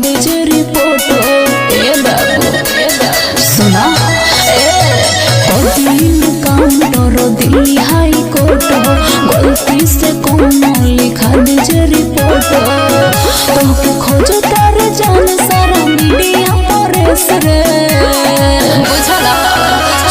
दीजिए रिपोर्ट। ए बाबू सुना काउंटर दिल्ली हाई कोर्ट गलती से कौन लिखा दीजिए रिपोर्ट। तो खोजो तारे जान सारा मीडिया प्रेस रे बुझला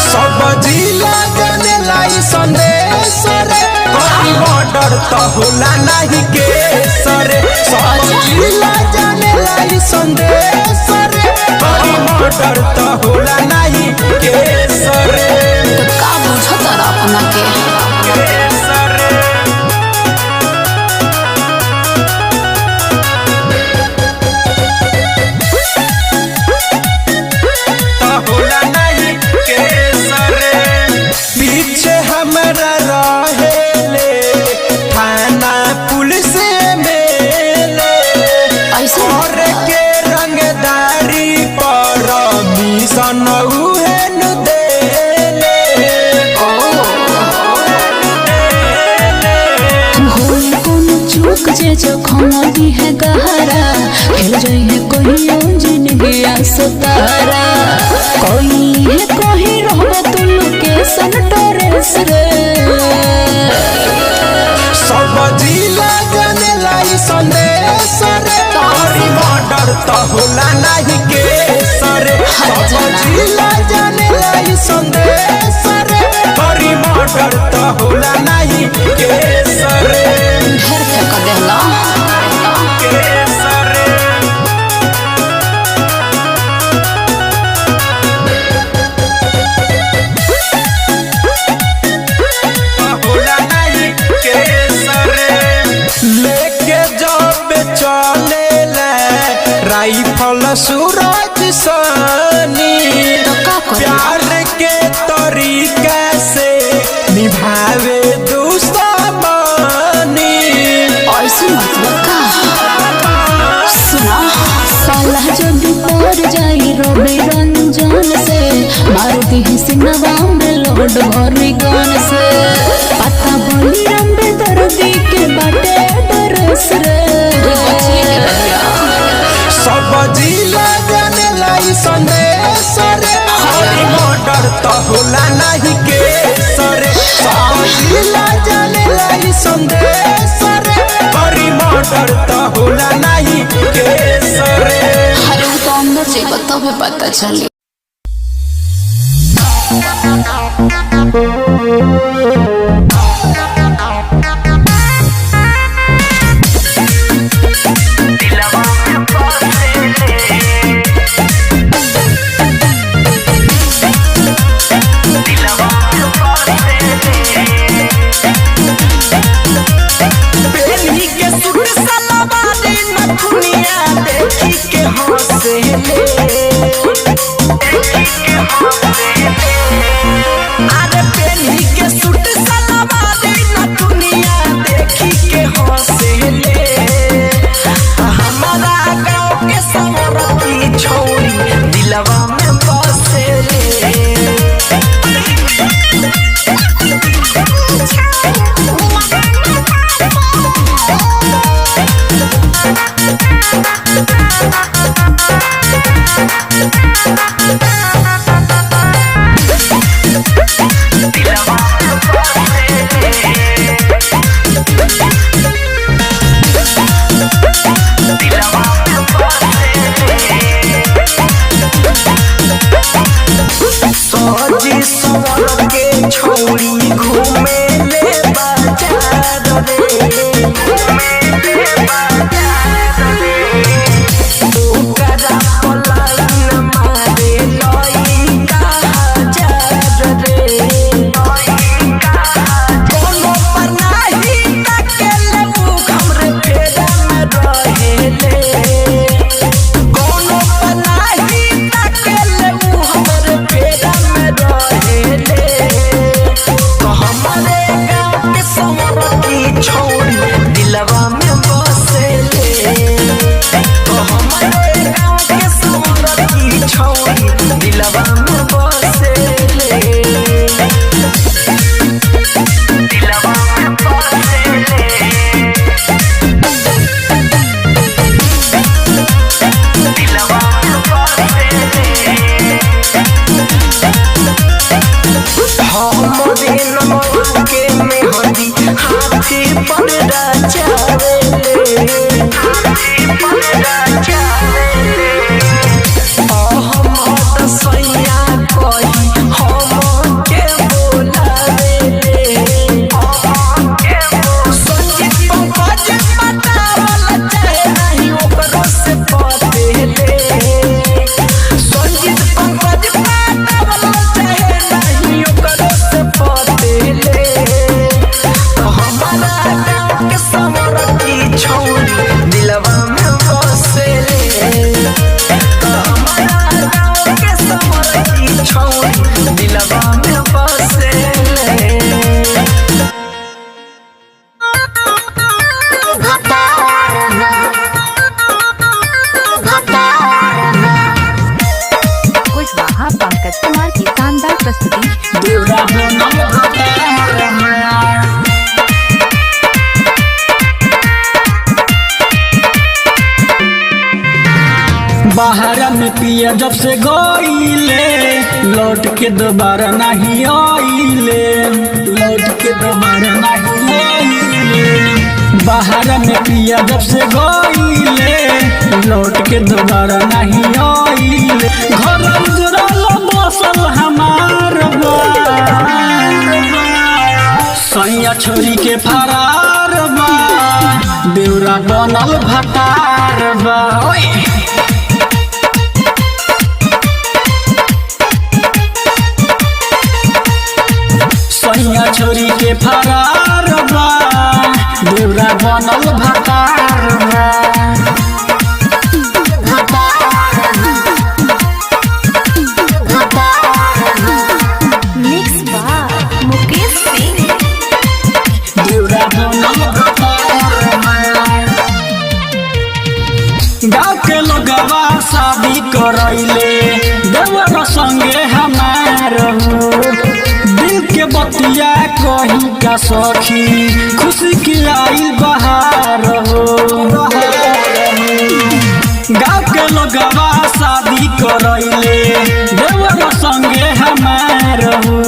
सब जिला जाने लाई संदेश रे कोई बॉर्डर तो होला नहीं केस रे। सब जिला जाने लाई संदेश रे कोई बॉर्डर तो होला नहीं केस रे। तो का बुझता अपना के केस रे तो होला नहीं केस रे। पीछे हमरा रहेले थाना पुलिस मेले और के रंगदारी पर मिशन उहे नु देले। होई कोनो चूक जे जखन दी है गहरा खेल जाई है कहियो जिंदगी सतारा कोई है कहीं रहबे तू लोकेशन टोरेस रे। सब जिला जाने लाई संदेश रे कोई बॉर्डर तो होला नहीं केस रे। सब जिला जाने लाई संदेश रे कोई बॉर्डर तो होला नहीं केस रे। ढेर फेंक देला केस रे होला नहीं केस रे। लेके जब चले राइफल सूरज सनी का करी? प्यार के तरीका से निभावे दुश्मनी। ऐसी मतलब का सुना साला जब पर जाई रोबे रंजन से मार दी सिनवा में लोड भरी गन से पता बनी रंबे दर्दी के बाटे दरस रे। सब जिला जाने लाई संदेश रे कोई बॉर्डर तो होला नहीं केस रे। सब जिला जाने लाई संदेश रे कोई बॉर्डर तो होला नहीं केस रे। अरे वो तो अंदर से तब पता चली। बेनी के सुर सलवारी नथुनिया देखी के हंसेले। अरे बेनी के सुर सलवारी नथुनिया देखी के हंसेले। हमारा गाँव के सवरती छोरी दिलवा में बसेले। कुशवाहा पंकज कुमार की शानदार प्रस्तुति। देवरा बनल भतार हमार। बाहर में पिया जब से गईले लौट के दोबारा नहीं आइले, लौट के दोबारा नहीं आइले। बाहर में पिया जब से गईले लौट के दोबारा नहीं आइले। घर उजड़ल बसल हमार बा, सैया छोरी के फरार बा, देवरा बनल भतार बा। सैया छोरी के फरार बा, देवरा बनल भतार बा। Mix by Mukesh Singh. देवरा बनल भतार बा। गाँव के लोगवा शादी करैले देवर संगे हमार हो। के बतिया कहीं का सखी खुशी की आई बहार हो। गाँव के लोगवा शादी करैले देवर संगे हमार हो।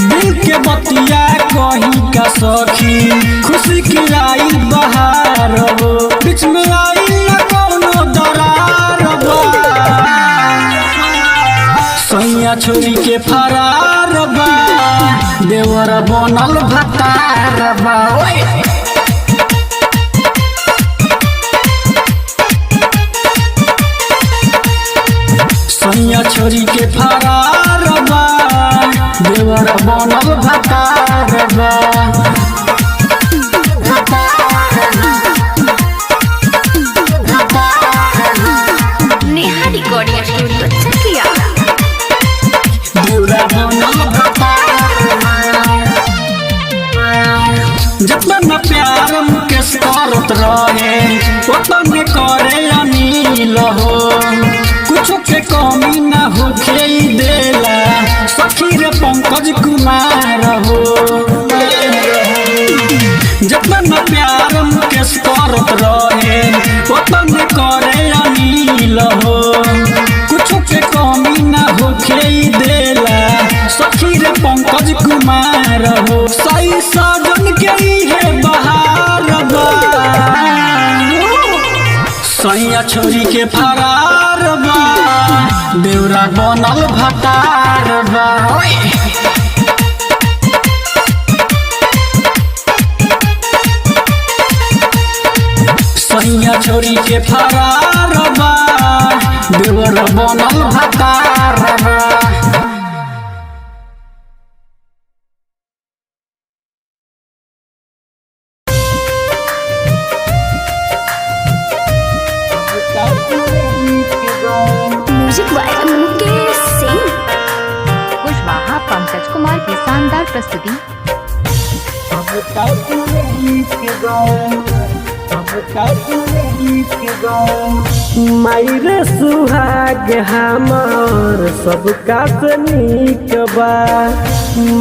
दिल के बतिया कहीं का सखी खुशी की आई बहार हो। बीच में आई न कोनो दरार बा, सैया छोरी के फरार बा, देवर बनल भतार बा। सैया छोरी के फरार बा, देवर बनल भतार बा। नेहा रिकॉर्डिंग स्टूडियो चकिया। देवरा बनल जितना प्यार मुकेश करत रहे उतने करे अनिल हो। कुछ के कमी न होखे देला सखी रे पंकज कुमार हो। जितना प्यार मुकेश करत रहे उतने करे अनिल हो। कुछ के कमी न होखे देला सखी रे पंकज कुमार हो। सही साजन के है बहार बा, सैया छोरी के फरार बा, देवरा बनल भतार बा। सैया छोरी के फरार बा, देवर बनल भतार बा। Music by Mukesh Singh. कुशवाहा पंकज कुमार की शानदार प्रस्तुति। मायरे सुहाग हमार सबका से नीक बा।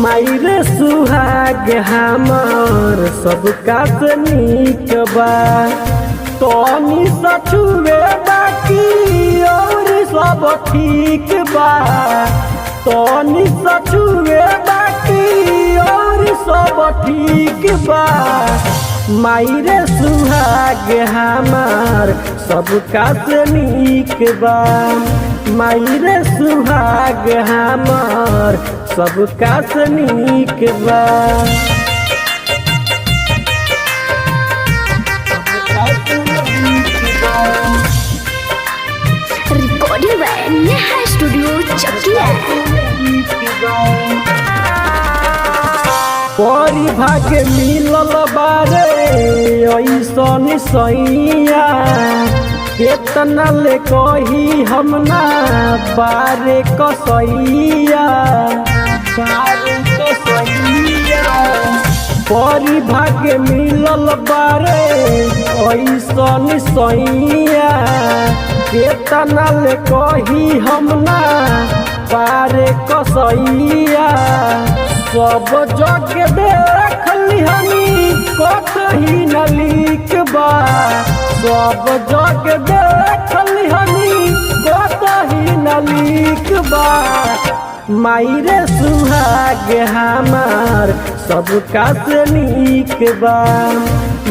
मायरे सुहाग हमार सबका से नीक बा। तनी सचुए बाकी और सब ठीक बा। तनी सचुए बाकी और सब ठीक बा। मायरे सुहाग हमार सबका से नीक बा। मायरे सुहाग हमार सबका से नीक बा। रिकॉर्डिंग बाय नेहा स्टूडियो चकिया। परी भाग्य मिलल बारे ऐसन सैया। केतना ले कही हम ना बारे कसैया। परी भाग्य मिलल बारे ऐसन सैया। केतना ले कही हम ना पारे कसैया सब जग देखली हनी कतही न लिख बा सब जग देखली हनी कतही न लिख बा मायरे सुहाग हमार सबका से नीक बा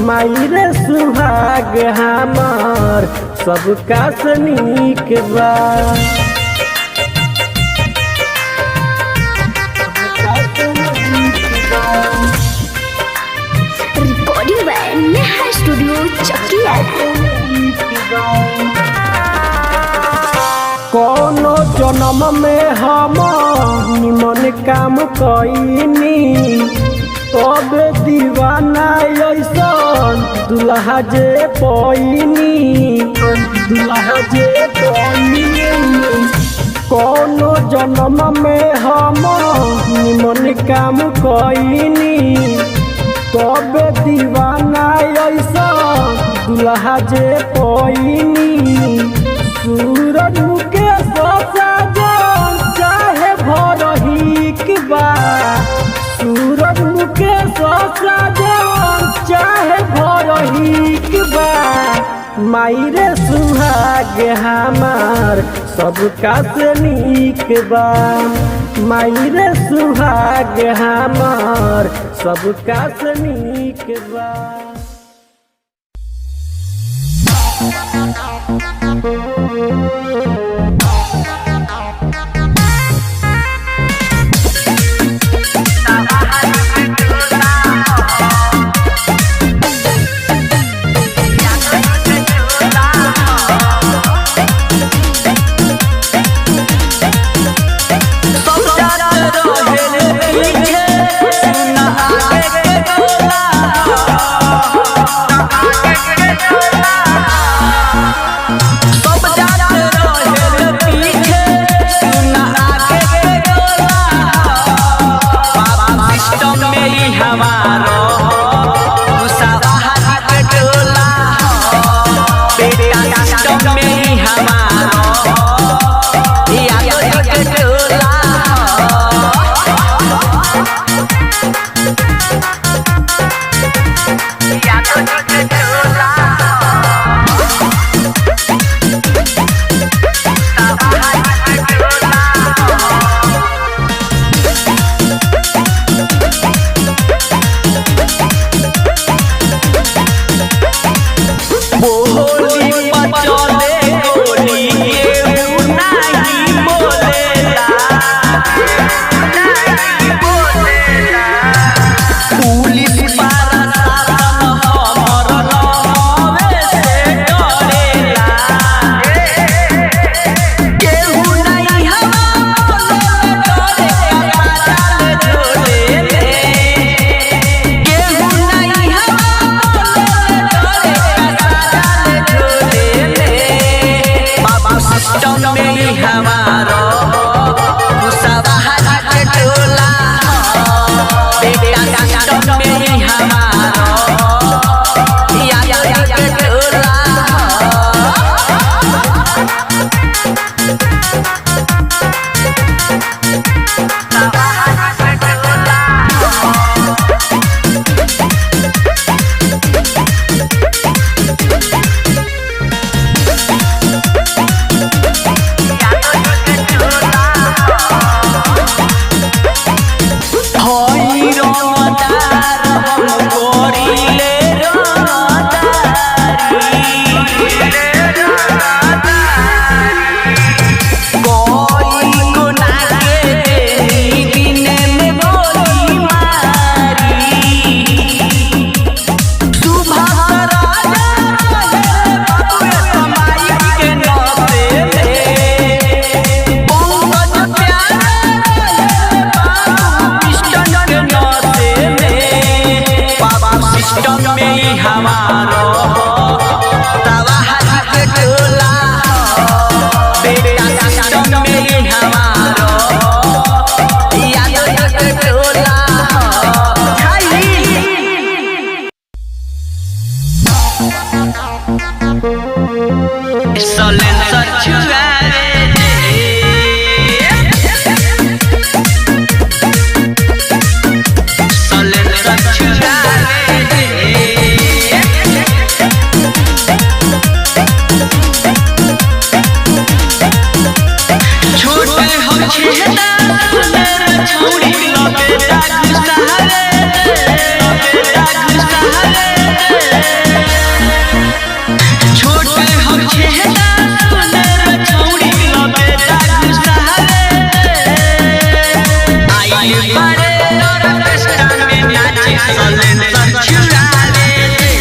मायरे सुहाग हमार सबका से नीक बा रिकॉर्डिंग बाय नेहा स्टूडियो चकिया। कोनो जन्म में हम निमन काम कईनी तब दीवाना ऐसन दुल्हा जे पैनी दुल्हा जे पैनी कोनो जन्म में हम निमन काम कईनी तब दीवाना ऐसन दुल्हा जे पैनी सूरज मुके सजन चाहे भरही के बा सूरज मुके सजन चाहे भरही के बा मायरे सुहाग हमार सबका से नीक बा मायरे सुहाग हमार सबका से नीक बा। सलेंसर छुआवे दे सलेंसर छुआवे दे छोटे हो छेदा सुंदर छौड़ी लबेटा गुस्सावे लबेटा गुस्सावे छोटे हो छेदा सुंदर छौड़ी लबेटा गुस्सावे आई बड़े और कष्ट में नाचे सलेंसर छुआवे दे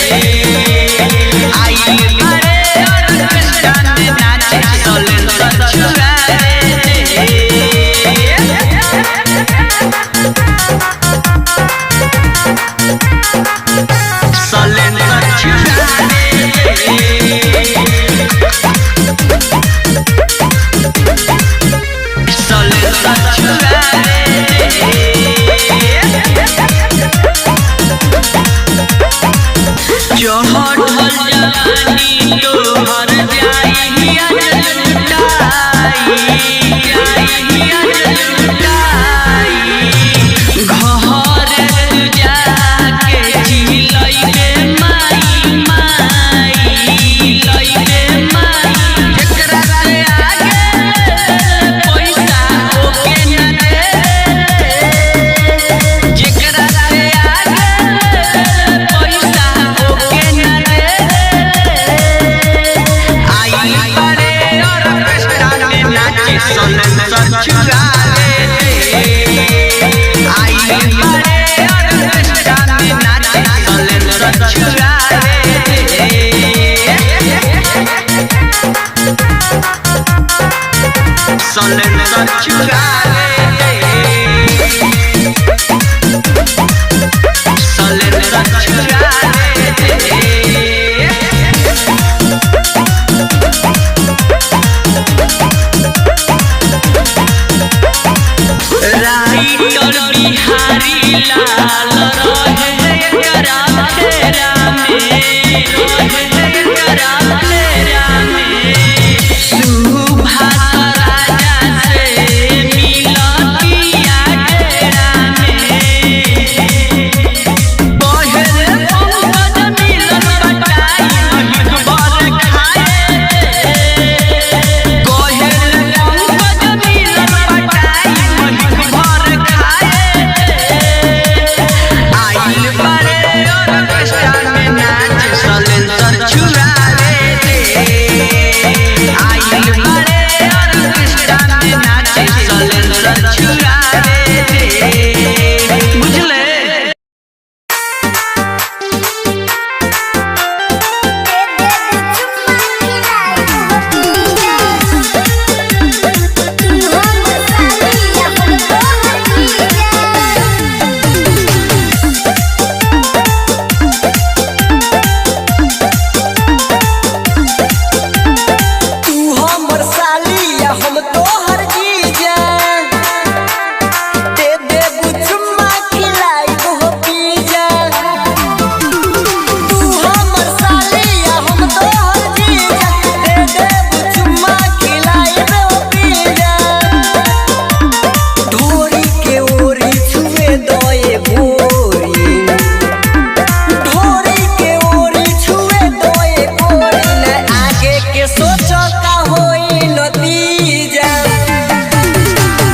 आई बड़े और कष्ट में नाचे सलेंसर छुआवे सलेंसर छुआवे सलेंसर छुआवे जोहर ढल जवानी तोहर जाई लुटाई घर तू जाके जिलई दे माई माई लई दे माई जेकरा से आगे पैसा ओके न दे जेकरा से आगे पैसा ओके न दे आई बड़े और कष्ट में नाचे सलेंसर छुआवे दे आई बड़े और कष्ट में नाचे सलेंसर छुआवे दे सलेंसर छुआवे दे सलेंसर छुआवे दे राइटर बिहारी लाल रहे एकरा तेरा में रहे एकरा तेरा में सुभाष राजा से मिलतिया तेरा में पहले पंकज मिलन बटाई बर खाए कहले पंकज मिलन बटाई भर खाए आइल बड़े और कष्ट में नाच सलेंसर छुआवे दे आइल बड़े और कष्ट में नाच सलेंसर छुआवे दे बुझले तू हमर साली या हम तोहर जीजा दे दे बुचुम्मा खिलाई हो पीजा तू हमर साली या हम तोहर जीजा दे दे बुचुम्मा खिलाई हो पीजा ढोरी के ओरी छुए दोए भोरी ढोरी के ओरी छुए दोए भोरी न आगे के सोचो का होई नतीजा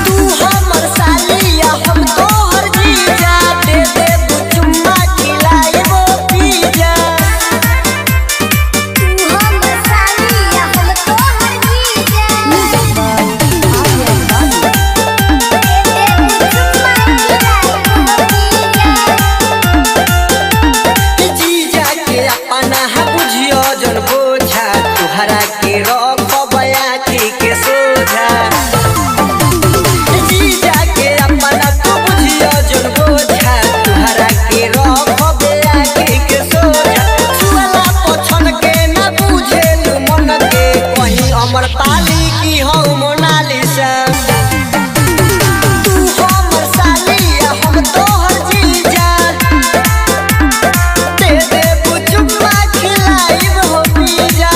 तू हमर साली या हम तोहर जीजा दे दे बुचुम्मा खिलाई वो पीजा तू हमर साली या हम तोहर जीजा दे दे बुचुम्मा खिलाई वो जीजा के अपना है बुझियो जन बोझा तुहरा के रखब आँखी के सोझा जीजा के अपना तू बुझियो जन बोझा तुहरा के रखब आँखी के सोझा छुअला पोछन के न बुझेलु मन के कहीं अमर पाली की हो मोनालिसा तू हमर साली या हम तोहर जीजा दे दे बुचुम्मा खिलाई हो पीजा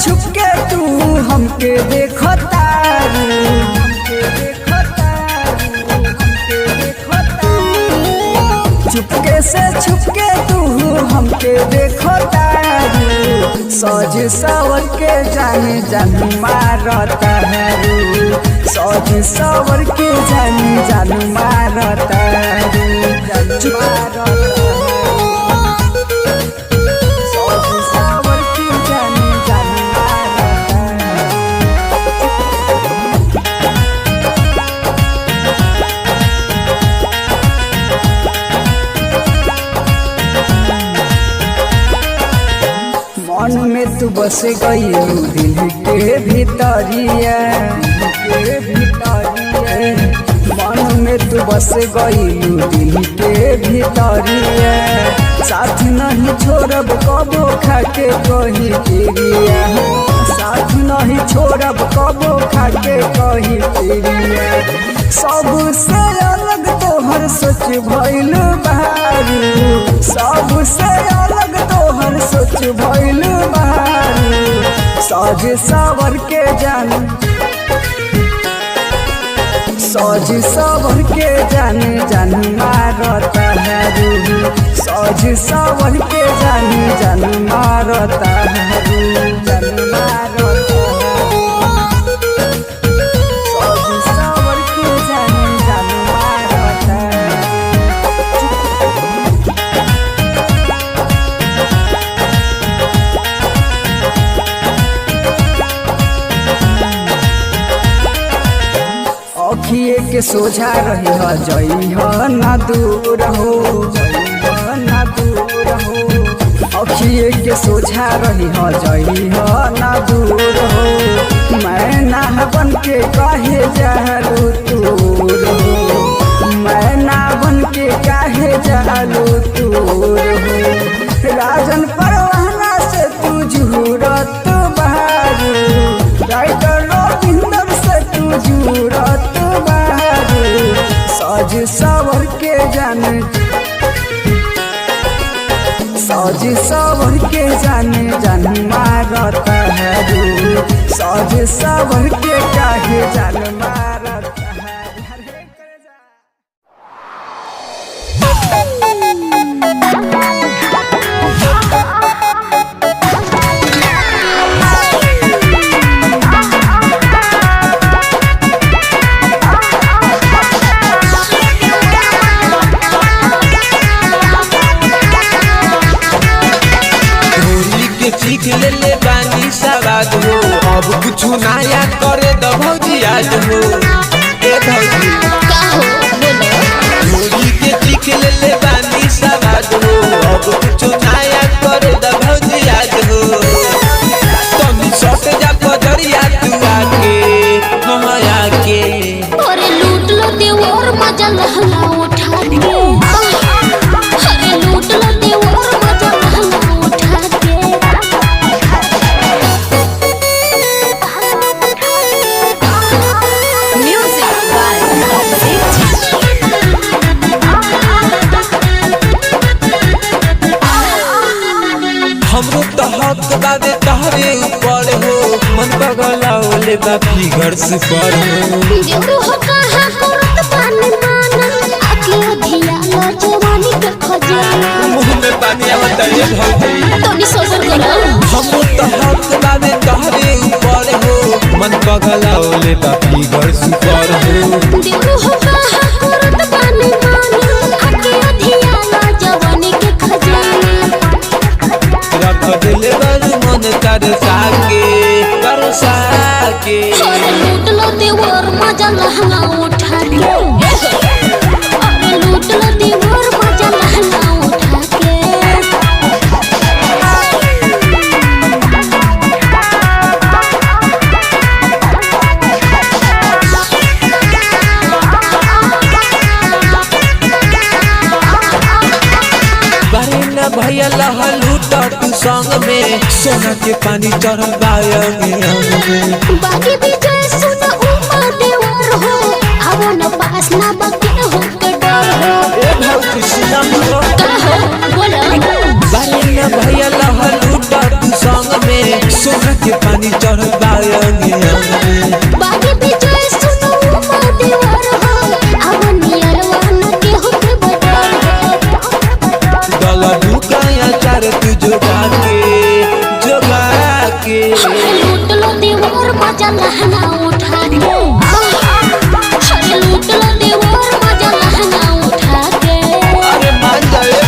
छुप के तू हमके देखो तारू, चुपके से छुपके तू हमके देखो तारू, सज सवर के जाने जान मारता है, सज सवर के जाने जान मारता है, जान मारता है। मन में तू बस गई दिल के भीतरिया, मन में तू बस गई दिल के भीतरिया, साथ नहीं छोड़ब कबो खाके कही तेरिया, साथ नहीं छोड़ब कबो खाके कही तेरिया, सबसे अलग तोहर सोच भइल बारू, सबसे अलग तोहर सोच भइल बारू, सज सवर के जान, सज सवर के जाने जान मारता है, सज सवर के जाने जान मारता है, जान मारता है, सज सवर के जाने जान मारता है। अखिए के सोझा रही हो जई हो ना दूर हो, ना दूर हो, अखिए के सोझा रही हो जई हो ना दूर हो, मैं ना बन के काहे जालू दूर हो, मैं ना बन के काहे जालू दूर हो, राजन परवाना से तू जुरत बहारू, राइटर रविंदर से तू जुरत सज सवर के जाने, सज सवर के जाने जान मारता है, सज सवर के काहे जान मारता है। सीख ले ले बानी सवाद हो, अब कुछ नया करे द भौजी आज हो, ए भौजी होली के सीख ले ले बानी सवाद हो, अब कुछ नया करे द भौजी आज हो, तुम सट जा पजरिया तू आके हमारा के, अरे लूट लो देवर मजा लहला उठा के, अरे लूट लो देवर मजा लहला उठा के, हमरो तो हक बादे तहरे ऊपर हो, मन पगला ओले बा फिगर से पर हो, देवरो हो कहाँ करत पानी माना, आके धिया लो जवानी के खजाना, मुँह में पानी आवता है भौजी, तोनी सोचल करो, हमरो तो हक बादे तहरे ऊपर हो, मन पगला ओले बा फिगर से पर हो, देवरो हो कहाँ करत पानी माना, आके धिया लो जवानी के खजाना, रख दिले बारू मन कर साके, अरे लूट लो देवर मजा लहला उठा के, अरे लूट लो देवर मजा लहला उठा के, भैया लहलू तू संग में, सोना के पानी चढ़वाया बाकी भी जय सुन उमा देवर हो, अब न पास ना बाकी हो के डर हो, ए भौजी सुना मरो बोलो भैया लहलू तू संग में, सोना के पानी जवानी चढ़ पाएंगे बागे विजय सुनो मदेवर हो अब नियरवा न के होते बदल गला दुकाया चार तू जोगा के लूट लो देवर मजा लहंगा उठा के लूट लो देवर मजा लहंगा उठा के अरे मान जाए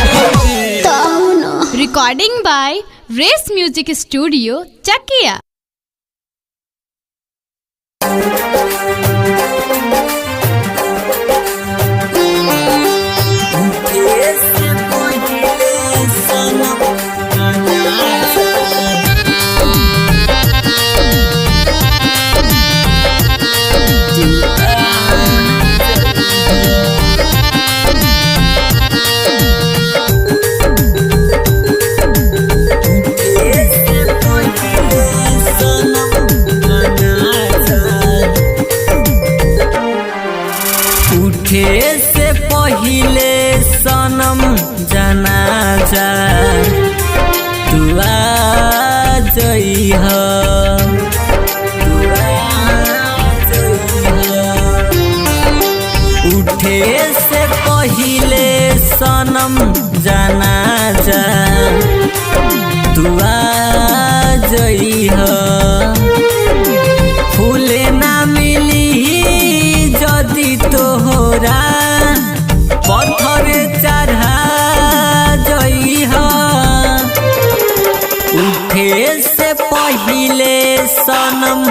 Recording by Race Music Studio, Chakia. उठे से पहिले सनम जनाजा तू आ जइह उठे से पहिले सनम जनाजा तू आ जइह फूले ना मिली जदि तोहरा पत्थर चढ़ा जइह उठे से पहिले सनम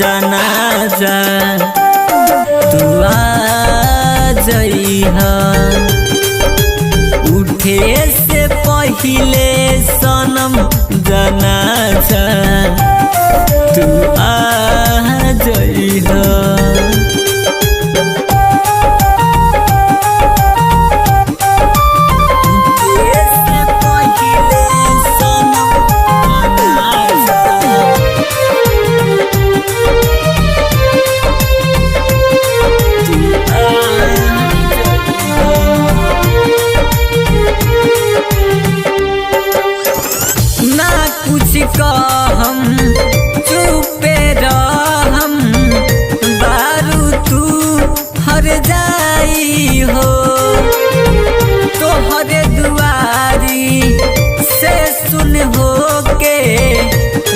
जनाजा तू आ जइह उठे से पहिले सनम जनाजा तू आ जइह ना कुछ कहम चुपे रहम बारू तू हर जाई हो तोहर दुआरी से सुन हो के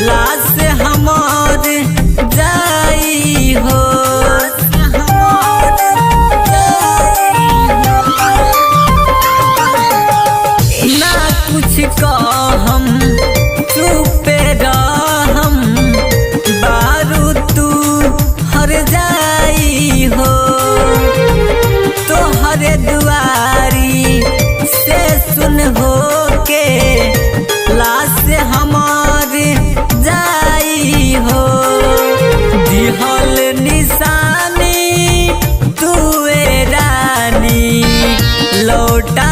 लाश हमार जाई हो ना कुछ कहम चुपे रहम बारू तू हर जाई हो तोहर दुआरी से सुन हो के लाश हमार जाई हो दिहल निशानी तुए रानी लौटा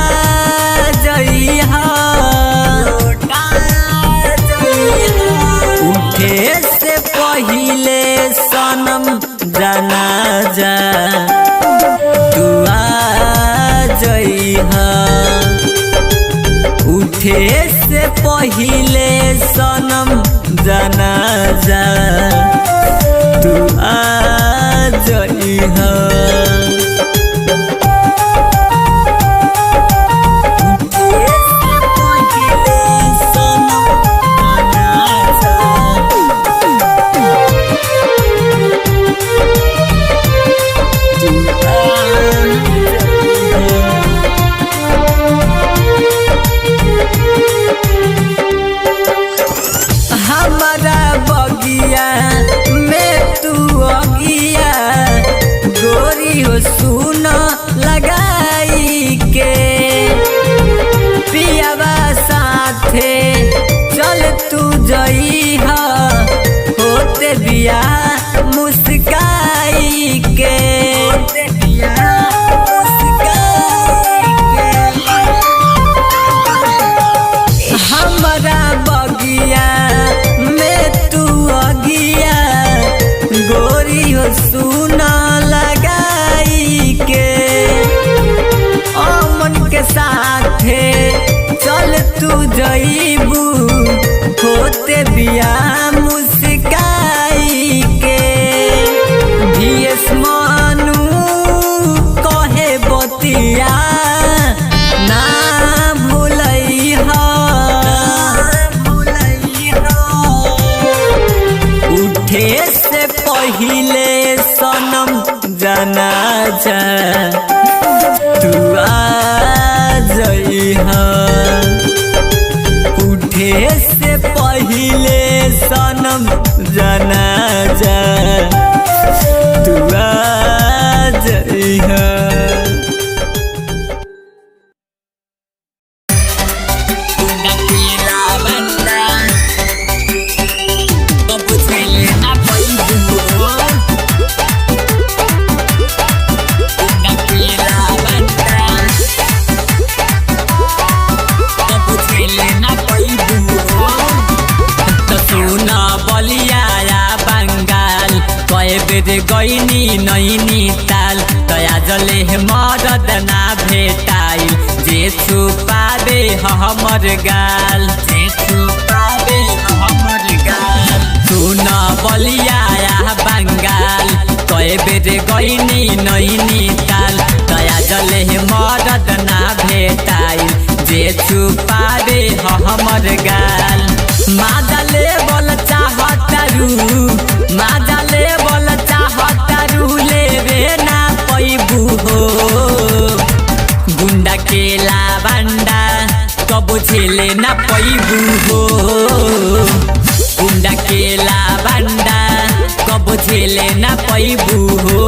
उठे से पहिले सनम जनाजा तू आ जइह उठे से पहिले सनम जनाजा तू आ जइह हमारा बगिया में तू अगिया गोरी हो सुन लगाई के पियावा साथे चल तू जइह होते बिया मुस्काई के हमारा बगिया में तू अगिया गोरी हो सुना लगाई के अमन के साथे चल तू जइबू होते बिया मुस्का है। गईनी नैनी ताल तया जले मरद ना भेटाइल जे छुपाबे हमर गाल जे छुपाबे हमर गाल सुन बलिया बंगाल कए बेर गईनी नैनी ताल तया जले मरद ना भेटाइल जे छुपाबे हमर गाल माजले बोल चाहतारू माजले बोल चाहतारू लेवे ना पैबू हो गुंडा के लावंडा कबो झेले ना पैबू हो गुंडा के लावंडा कबो झेले ना पैबू हो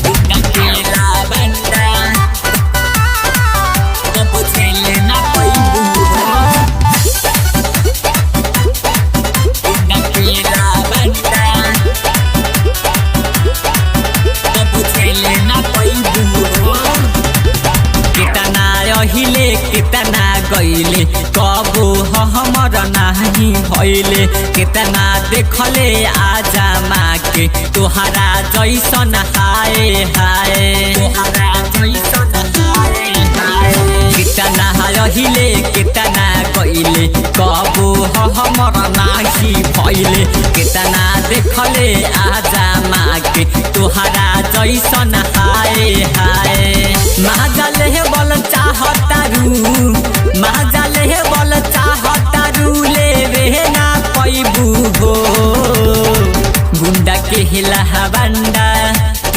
गुंडा के लावंडा कबो झेले ना पैबू हो हिले कितना गईले कबो हमर नाही भइले कितना देखले आजा माके तोहरा जैसन हाय हाय तोहरा जैसन हाय हाय कितना हिले कितना गईले कबो हमर नाही भइले कितना देखले आजा माके तोहरा जैसन हाय हाय महाजले बल चाहतारू महाजले बल चाहतारू लेवे ना पैबू हो गुंडा के हिला बंडा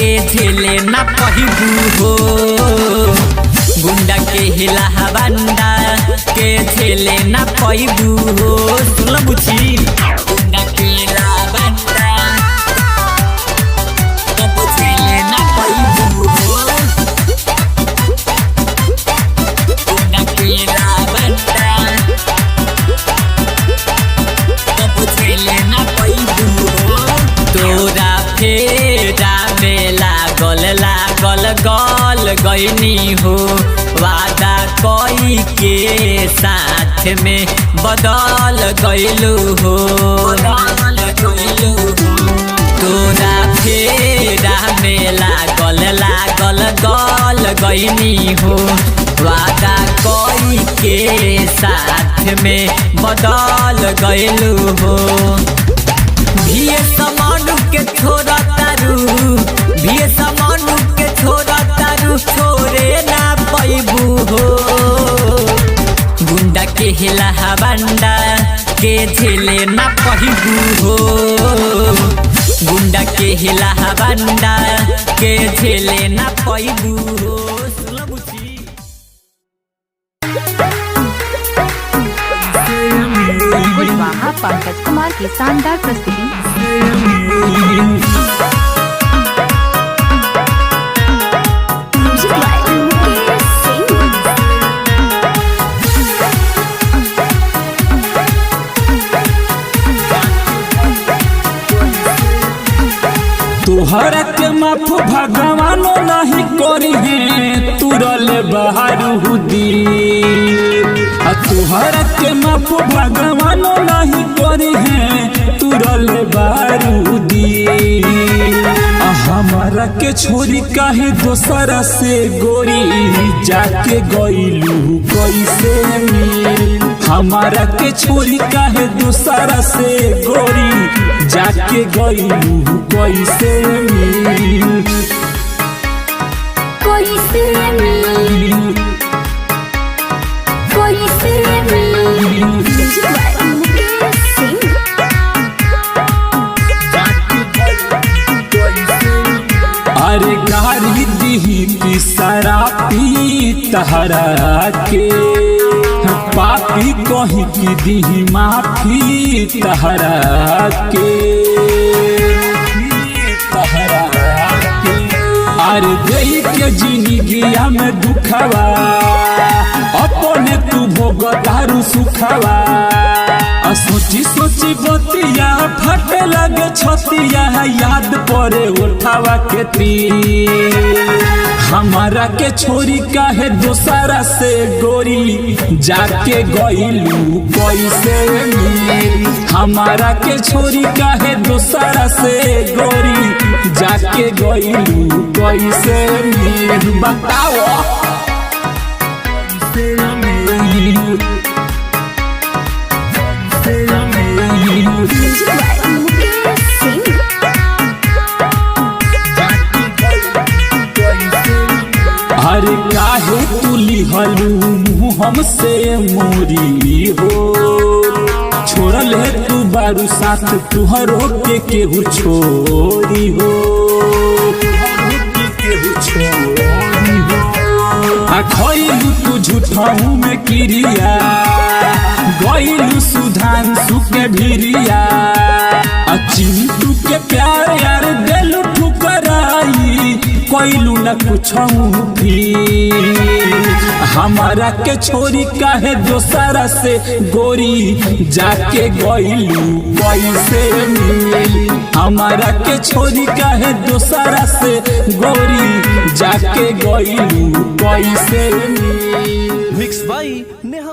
के झेले ना पैबू हो गुंडा के हिला बंडा के झेले ना पैबू हो सुन बुझी गुंडा के हिला बंडा कब झेले ना पैबू हो तोरा फेरा में लागल लागल गल गईनी हो वादा कोई के साथ में बदल गईलू हो तोरा फेरा में लागल लागल गल गईनी हो वादा कोई के साथ में बदल गईलू हो भिए समानु के छोड़ा तारू भिए समानु के छोड़ा तारू छोरे ना पैबू हो गुंडा के हिला बंडा के झेले ना पैबू हो गुंडा के हिला बंडा के झेले ना पैबू हो कुशवाहा पंकज कुमार की शानदार प्रस्तुति। तोहरा के माफ भगवानो नहीं करी है तुरल बहारू दी तोहरा के माफ भगवानो नहीं करी है तुरल बहारू दी हमारा के छोरी काहे दोसरा से गोरी जाके गईलू कैसे मिल हमारा के छोरी काहे दूसरा से गोरी जाके गईलू कैसे मिल कैसे मिल कैसे मिल अरे गारी दी की शराबी तहरा के पापी कहीं की दी माफी तहरा के अरे देई के जिंदगिया में दुखवा अपने तू भोग दारू सुखवा सोची सोची बतिया फटे लगे छतिया याद पड़े उठावा के तीर हमारा के छोरी काहे दोसरा से गोरी जाके गइलू कैसे मिल हमारा के छोरी काहे दोसरा से गोरी जाके गइलू कैसे मिल बताओ अरे काहे तू लिहलू हमसे मोरी हो छोड़ल है तू बारू साथ तुहरो के केहू छोरी हो खइलू तू झूठाऊ में क्रिया गइलू सुधांशु के भिरिया चिंटू के प्यार यार दिलू ठुकराई कोइलू न कुछ हमारा के छोरी काहे दोसरा से गोरी जाके गइलू कैसे मिल हमारा के छोरी काहे दोसरा से गोरी जाके गइलू कैसे मिल मिक्स बाई नेहा।